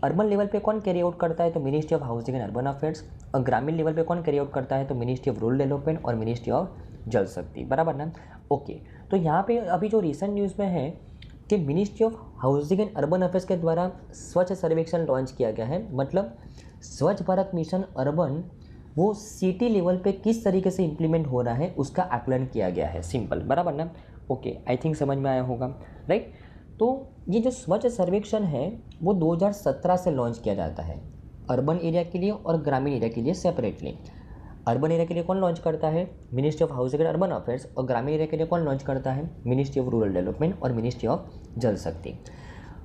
अर्बन लेवल पे कौन कैरी आउट करता है, तो ministry of housing and urban affairs, और ग्रामीण लेवल पे कौन कैरी आउट करता है, तो मिनिस्ट्री ऑफ रूरल डेवलपमेंट और मिनिस्ट्री ऑफ जल शक्ति, बराबर ना। ओके, तो यहाँ पे अभी जो रिसेंट न्यूज़ में है कि ministry of housing and urban affairs के द्वारा स्वच्छ सर्वेक्षण लॉन्च किया गया है, मतलब स्वच्छ भारत मिशन अर्बन वो सिटी लेवल पे किस तरीके से इम्प्लीमेंट हो रहा है उसका आकलन किया गया है, सिंपल, बराबर ना। ओके, आई थिंक समझ में आया होगा, राइट। तो ये जो स्वच्छ सर्वेक्षण है वो 2017 से लॉन्च किया जाता है अर्बन एरिया के लिए और ग्रामीण एरिया के लिए सेपरेटली। अर्बन एरिया के लिए कौन लॉन्च करता है, ministry of housing and urban affairs, और ग्रामीण एरिया के लिए कौन लॉन्च करता है, मिनिस्ट्री ऑफ रूरल डेवलपमेंट और मिनिस्ट्री ऑफ जल शक्ति।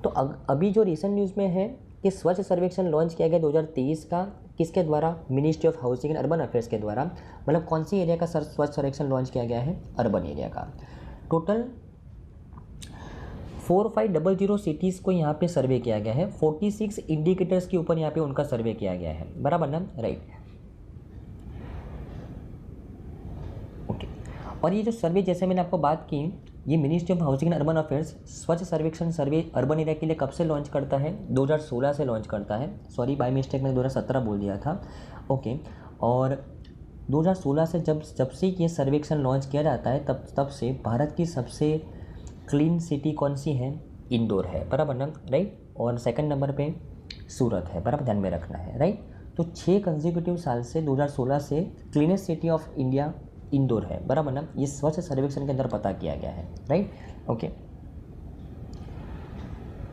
तो अभी जो रिसेंट न्यूज़ में है कि स्वच्छ सर्वेक्षण लॉन्च किया गया 2023 का, किसके द्वारा, ministry of housing and urban affairs के द्वारा, मतलब कौन सी एरिया का स्वच्छ सर्वेक्षण लॉन्च किया गया है, अर्बन एरिया का। टोटल 4500 सिटीज़ को यहाँ पे सर्वे किया गया है, 46 इंडिकेटर्स के ऊपर यहाँ पे उनका सर्वे किया गया है, बराबर ना, राइट। ओके, और ये जो सर्वे जैसे मैंने आपको बात की, ये ministry of housing and urban affairs स्वच्छ सर्वेक्षण सर्वे अर्बन एरिया के लिए कब से लॉन्च करता है, 2016 से लॉन्च करता है, सॉरी बाय मिस्टेक मैंने 2017 बोल दिया था। ओके, और 2016 से जब से ये सर्वेक्षण लॉन्च किया जाता है तब से भारत की सबसे क्लीन सिटी कौन सी है, इंदौर है, बराबर ना, राइट। और सेकंड नंबर पे सूरत है, बराबर ध्यान में रखना है, राइट। तो 6 कंसेक्यूटिव साल से 2016 से cleanest city of India Indore है, बराबर ना, ये स्वच्छ सर्वेक्षण के अंदर पता किया गया है, राइट। ओके,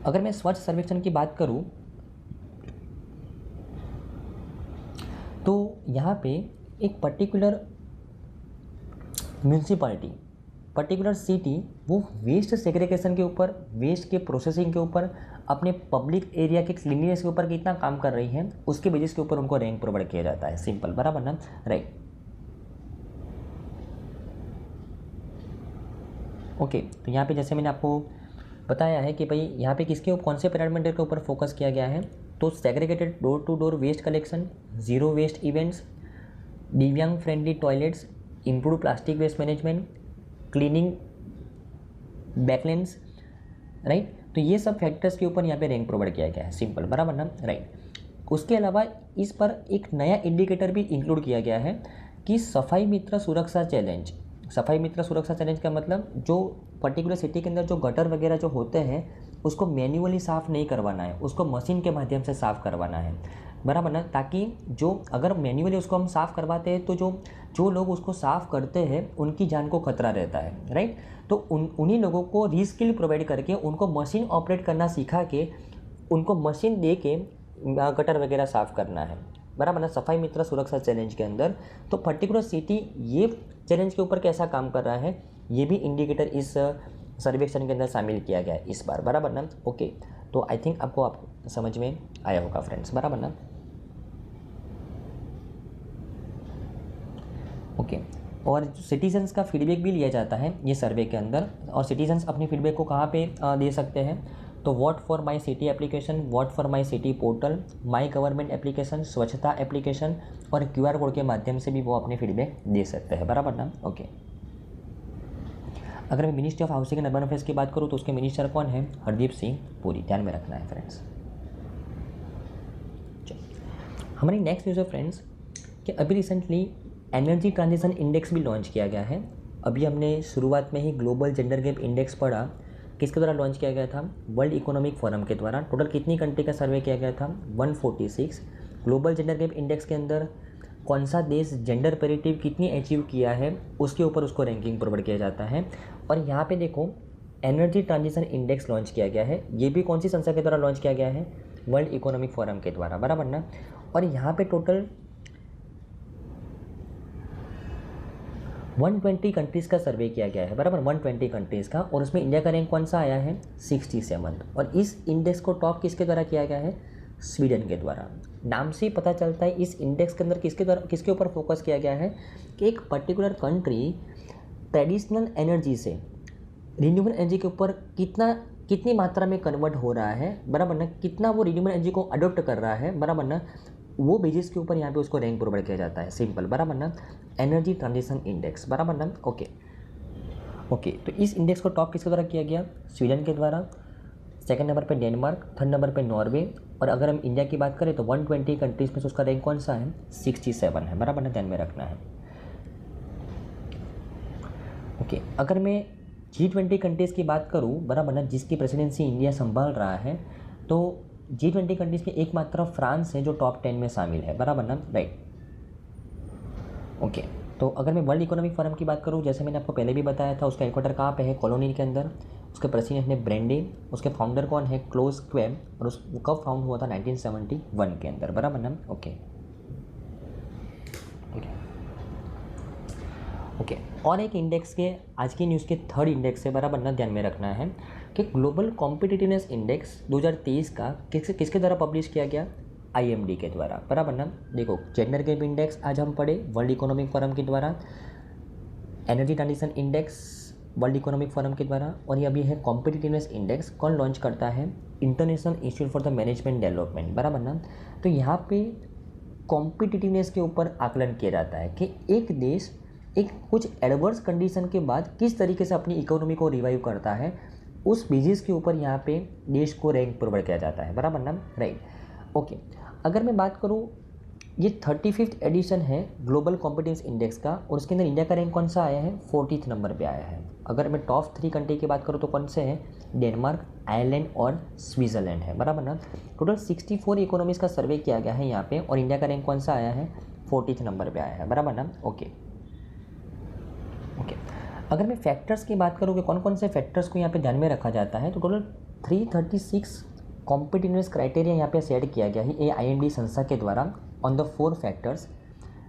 अगर मैं स्वच्छ सर्वेक्षण की बात करूं तो यहाँ पे एक पर्टिकुलर म्यूनसिपालिटी, पर्टिकुलर सिटी वो वेस्ट सेग्रीगेशन के ऊपर, वेस्ट के प्रोसेसिंग के ऊपर, अपने पब्लिक एरिया के क्लीनिनेस के ऊपर कितना काम कर रही है उसके बेसिस के ऊपर उनको रैंक प्रोवाइड किया जाता है, सिंपल, बराबर ना, राइट। ओके, तो यहाँ पे जैसे मैंने आपको बताया है कि भाई यहाँ पे किसके कौन से पैरामीटर के ऊपर फोकस किया गया है, तो segregated door to door waste collection, zero waste events, दिव्यांग friendly toilets, improve plastic waste management, cleaning backlanes, right. तो ये सब फैक्टर्स के ऊपर यहाँ पे रैंक प्रोवाइड किया गया है, सिंपल, बराबर ना, राइट। उसके अलावा इस पर एक नया इंडिकेटर भी इंक्लूड किया गया है कि सफाई मित्र सुरक्षा चैलेंज। सफाई मित्र सुरक्षा चैलेंज का मतलब जो पर्टिकुलर सिटी के अंदर जो गटर वगैरह जो होते हैं उसको मैन्युअली साफ़ नहीं करवाना है, उसको मशीन के माध्यम से साफ़ करवाना है, बराबर ना, ताकि जो अगर मैन्युअली उसको हम साफ़ करवाते हैं तो जो लोग उसको साफ़ करते हैं उनकी जान को खतरा रहता है, राइट। तो उन्हीं लोगों को रीस्किल प्रोवाइड करके उनको मशीन ऑपरेट करना सिखा के उनको मशीन दे के गटर वगैरह साफ़ करना है, बराबर ना, सफाई मित्र सुरक्षा चैलेंज के अंदर। तो पर्टिकुलर सिटी ये चैलेंज के ऊपर कैसा काम कर रहा है ये भी इंडिकेटर इस सर्वेक्षण के अंदर शामिल किया गया है इस बार, बराबर ना। ओके, तो आई थिंक आपको समझ में आया होगा फ्रेंड्स, बराबर ना। ओके, और सिटीजन्स का फीडबैक भी लिया जाता है ये सर्वे के अंदर, और सिटीजन्स अपनी फीडबैक को कहाँ पे दे सकते हैं, तो vote for my city application, vote for my city portal, my government application, स्वच्छता एप्लीकेशन और QR कोड के माध्यम से भी वो अपने फीडबैक दे सकते हैं, बराबर ना। ओके, अगर मैं ministry of housing and urban affairs की बात करूँ तो उसके मिनिस्टर कौन है, हरदीप सिंह पुरी, ध्यान में रखना है फ्रेंड्स। हमारी नेक्स्ट न्यूज़ है फ्रेंड्स कि अभी रिसेंटली एनर्जी ट्रांजिशन इंडेक्स भी लॉन्च किया गया है। अभी हमने शुरुआत में ही ग्लोबल जेंडर गैप इंडेक्स पढ़ा, किसके द्वारा लॉन्च किया गया था, वर्ल्ड इकोनॉमिक फोरम के द्वारा। टोटल कितनी कंट्री का सर्वे किया गया था, 146। ग्लोबल जेंडर गैप इंडेक्स के अंदर कौन सा देश जेंडर पैरिटी कितनी अचीव किया है उसके ऊपर उसको रैंकिंग प्रोवाइड किया जाता है। और यहाँ पे देखो एनर्जी ट्रांजिशन इंडेक्स लॉन्च किया गया है, ये भी कौन सी संस्था के द्वारा लॉन्च किया गया है, वर्ल्ड इकोनॉमिक फोरम के द्वारा, बराबर ना। और यहाँ पे टोटल 120 कंट्रीज़ का सर्वे किया गया है, बराबर, 120 कंट्रीज़ का, और उसमें इंडिया का रैंक कौन सा आया है, 67। और इस इंडेक्स को टॉप किसके द्वारा किया गया है, स्वीडन के द्वारा। नाम से ही पता चलता है इस इंडेक्स के अंदर किसके ऊपर फोकस किया गया है कि एक पर्टिकुलर कंट्री ट्रेडिशनल एनर्जी से रिन्यूएबल एनर्जी के ऊपर कितना कितनी मात्रा में कन्वर्ट हो रहा है, बराबर ना, कितना वो रिन्यूएबल एनर्जी को अडोप्ट कर रहा है, बराबर ना, वो बेसिस के ऊपर यहाँ पे उसको रैंक प्रोवाइड किया जाता है, सिंपल, बराबर ना, एनर्जी ट्रांजिशन इंडेक्स, बराबर ना, ओके। तो इस इंडेक्स को टॉप किसके द्वारा किया गया, स्वीडन के द्वारा, सेकंड नंबर पे डेनमार्क, थर्ड नंबर पे नॉर्वे, और अगर हम इंडिया की बात करें तो 120 कंट्रीज में से उसका रैंक कौन सा है, 67 है, बराबर ना, ध्यान में रखना है, ओके। अगर मैं G20 कंट्रीज़ की बात करूँ, बराबर ना, जिसकी प्रेसिडेंसी इंडिया संभाल रहा है, तो G20 कंट्रीज़ में एकमात्र फ्रांस है जो टॉप 10 में शामिल है, बराबर ना, राइट, ओके। तो अगर मैं वर्ल्ड इकोनॉमिक फोरम की बात करूँ, जैसे मैंने आपको पहले भी बताया था, उसका हेडक्वार्टर कहाँ पे है, कॉलोनी के अंदर, उसके प्रेसिडेंट है ब्रेंडे, उसके फाउंडर कौन है, क्लोज क्वेब, और उस कब फाउंड हुआ था, 1971 के अंदर, बराबर ना, ओके। और एक इंडेक्स के आज की न्यूज़ के थर्ड इंडेक्स से बराबर ना ध्यान में रखना है कि ग्लोबल कॉम्पिटिटिवनेस इंडेक्स 2023 का किसके द्वारा पब्लिश किया गया, IMD के द्वारा, बराबर ना। देखो, जेंडर गैप इंडेक्स आज हम पढ़े वर्ल्ड इकोनॉमिक फोरम के द्वारा, energy transition index world economic forum के द्वारा, और ये अभी है कॉम्पिटिटिवनेस इंडेक्स, कौन लॉन्च करता है, international institute for the management development, बराबर ना। तो यहाँ पे कॉम्पिटिटिवनेस के ऊपर आकलन किया जाता है कि एक देश एक कुछ एडवर्स कंडीशन के बाद किस तरीके से अपनी इकोनॉमी को रिवाइव करता है, उस बेसिस के ऊपर यहाँ पे देश को रैंक प्रोवाइड किया जाता है, बराबर ना, राइट, ओके। अगर मैं बात करूँ, ये 35th एडिशन है ग्लोबल कॉम्पिटिटिवनेस इंडेक्स का, और उसके अंदर इंडिया का रैंक कौन सा आया है, 40th नंबर पे आया है। अगर मैं टॉप 3 कंट्री की बात करूँ तो कौन से हैं, डेनमार्क, आयरलैंड और स्विट्ज़रलैंड है, बराबर ना। टोटल 64 इकोनॉमीज़ का सर्वे किया गया है यहाँ पे, और इंडिया का रैंक कौन सा आया है, 40th नंबर पे आया है, बराबर ना, ओके। अगर मैं फैक्टर्स की बात करूँ कि कौन कौन से फैक्टर्स को यहाँ पे ध्यान में रखा जाता है, तो टोटल 336 कॉम्पिटिटिवनेस क्राइटेरिया यहाँ पे सेट किया गया है AIMD संस्था के द्वारा on the 4 factors,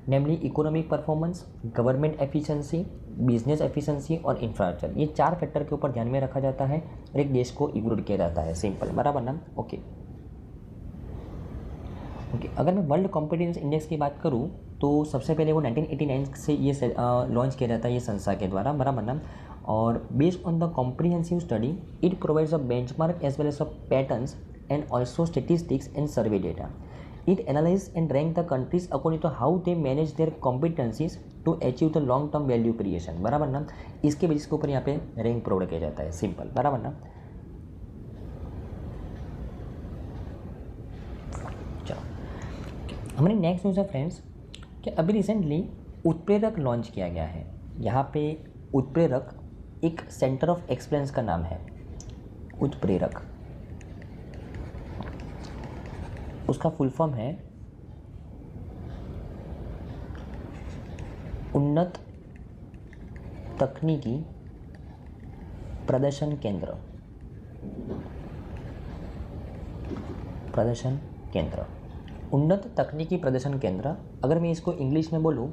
namely economic performance, government efficiency, business efficiency और इंफ्रास्ट्रक्चर। ये 4 फैक्टर के ऊपर ध्यान में रखा जाता है और एक देश को इवोल्यूट किया जाता है, सिंपल, बराबर ना, ओके। अगर मैं वर्ल्ड कॉम्पिटिटिवनेस इंडेक्स की बात करूँ तो सबसे पहले वो 1989 से ये लॉन्च किया जाता है ये संस्था के द्वारा, बराबर ना। और based on the comprehensive study it provides a benchmark as well as a patterns and also statistics and survey data. It analyse and rank the countries according to how they manage their competencies to achieve the long term value creation, बराबर ना। इसके बेसिस के ऊपर यहाँ पे रैंक प्रोवाइड किया जाता है, सिंपल, बराबर ना। हमारी नेक्स्ट न्यूज़ है फ्रेंड्स कि अभी रिसेंटली उत्प्रेरक लॉन्च किया गया है। यहाँ पे उत्प्रेरक एक सेंटर ऑफ एक्सलेंस का नाम है, उत्प्रेरक, उसका फुल फॉर्म है उन्नत तकनीकी प्रदर्शन केंद्र, उन्नत तकनीकी प्रदर्शन केंद्र। अगर मैं इसको इंग्लिश में बोलूँ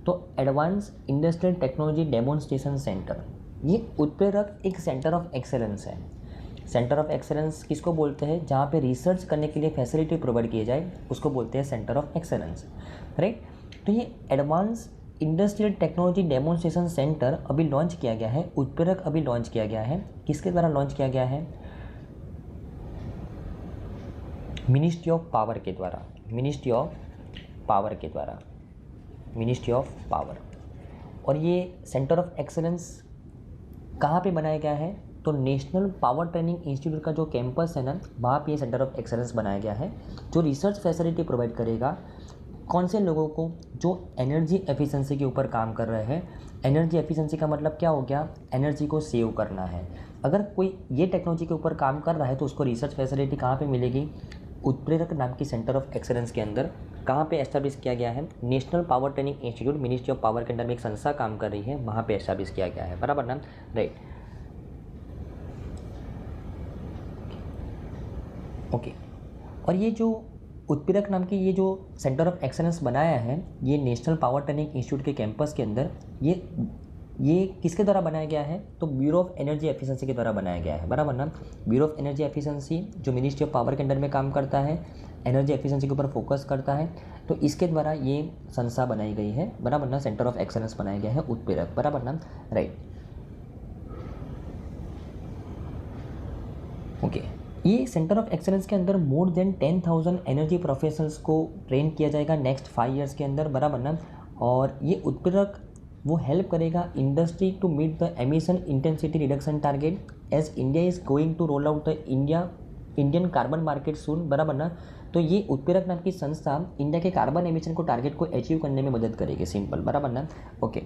तो advance industrial technology demonstration centre. ये उत्प्रेरक एक सेंटर ऑफ एक्सेलेंस है। सेंटर ऑफ एक्सेलेंस किसको बोलते हैं, जहाँ पे रिसर्च करने के लिए फैसिलिटी प्रोवाइड किए जाए उसको बोलते हैं सेंटर ऑफ एक्सेलेंस, राइट। तो ये advance industrial technology demonstration centre अभी लॉन्च किया गया है, उत्प्रेरक अभी लॉन्च किया गया है। किसके द्वारा लॉन्च किया गया है, मिनिस्ट्री ऑफ पावर के द्वारा, मिनिस्ट्री ऑफ पावर। और ये सेंटर ऑफ एक्सेलेंस कहाँ पे बनाया गया है, तो नेशनल पावर ट्रेनिंग इंस्टीट्यूट का जो कैंपस है ना, वहाँ पे ये सेंटर ऑफ एक्सेलेंस बनाया गया है, जो रिसर्च फैसिलिटी प्रोवाइड करेगा कौन से लोगों को, जो एनर्जी एफिशिएंसी के ऊपर काम कर रहे हैं। एनर्जी एफिशिएंसी का मतलब क्या हो गया, एनर्जी को सेव करना है। अगर कोई ये टेक्नोलॉजी के ऊपर काम कर रहा है तो उसको रिसर्च फैसिलिटी कहाँ पे मिलेगी, उत्प्रेरक नाम की सेंटर ऑफ एक्सेलेंस के अंदर। कहाँ पे एस्टैब्लिश किया गया है, national power training institute, ministry of power के अंदर में एक संस्था काम कर रही है, वहाँ पे एस्टैब्लिश किया गया है, बराबर ना, राइट, ओके। और ये जो उत्प्रेरक नाम की ये जो सेंटर ऑफ एक्सेलेंस बनाया है, ये नेशनल पावर ट्रेनिंग इंस्टीट्यूट के कैंपस के अंदर, ये किसके द्वारा बनाया गया है, तो ब्यूरो ऑफ एनर्जी एफिशिएंसी के द्वारा बनाया गया है, बराबर ना। ब्यूरो ऑफ एनर्जी एफिशिएंसी जो मिनिस्ट्री ऑफ पावर के अंडर में काम करता है, एनर्जी एफिशिएंसी के ऊपर फोकस करता है, तो इसके द्वारा ये संस्था बनाई गई है, बराबर ना। सेंटर ऑफ एक्सेलेंस बनाया गया है उत्प्रेरक, बराबर ना, राइट, ओके, ये सेंटर ऑफ एक्सेलेंस के अंदर मोर देन 10,000 एनर्जी प्रोफेशनल्स को ट्रेन किया जाएगा नेक्स्ट 5 ईयर्स के अंदर, बराबर ना। और ये उत्प्रेरक वो हेल्प करेगा industry to meet the emission intensity reduction target as India is going to roll out the Indian carbon market soon, बराबर ना। तो ये उत्प्रेरक नाम की संस्था इंडिया के कार्बन एमिशन को टारगेट को अचीव करने में मदद करेगी, सिंपल, बराबर ना। ओके,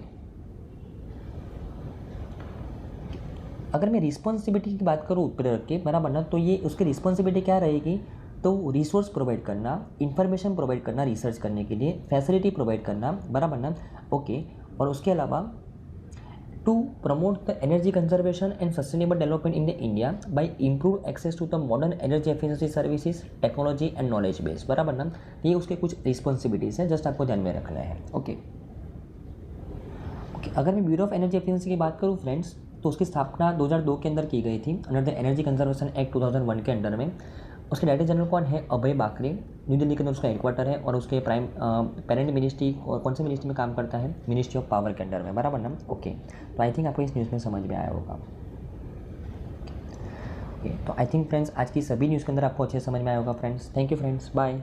अगर मैं रिस्पॉन्सिबिलिटी की बात करूँ उत्प्रेरक के, बराबर ना, तो ये उसकी रिस्पॉन्सिबिलिटी क्या रहेगी, तो रिसोर्स प्रोवाइड करना, इंफॉर्मेशन प्रोवाइड करना रिसर्च करने के लिए, फैसिलिटी प्रोवाइड करना, बराबर ना। ओके, और उसके अलावा to promote the energy conservation and sustainable development in India by improve access to the modern energy efficiency services, technology and knowledge base, बराबर ना। ये उसके कुछ रिस्पॉन्सिबिलिटीज़ हैं, जस्ट आपको ध्यान में रखना है। ओके, अगर मैं ब्यूरो ऑफ एनर्जी एफिशिएंसी की बात करूँ फ्रेंड्स, तो उसकी स्थापना 2002 के अंदर की गई थी under the energy conservation act 2001 के अंडर में। उसके डायरेक्टर जनरल कौन है, अभय बाकरे, न्यू दिल्ली के अंदर उसका हेडक्वार्टर है। और उसके प्राइम पेरेंट मिनिस्ट्री और कौन सी मिनिस्ट्री में काम करता है, मिनिस्ट्री ऑफ पावर के अंडर में, बराबर ना। ओके, तो आई थिंक आपको इस न्यूज़ में समझ में आया होगा। ओके, तो आई थिंक फ्रेंड्स आज की सभी न्यूज़ के अंदर आपको अच्छे समझ में आया होगा friends. Thank you friends, bye.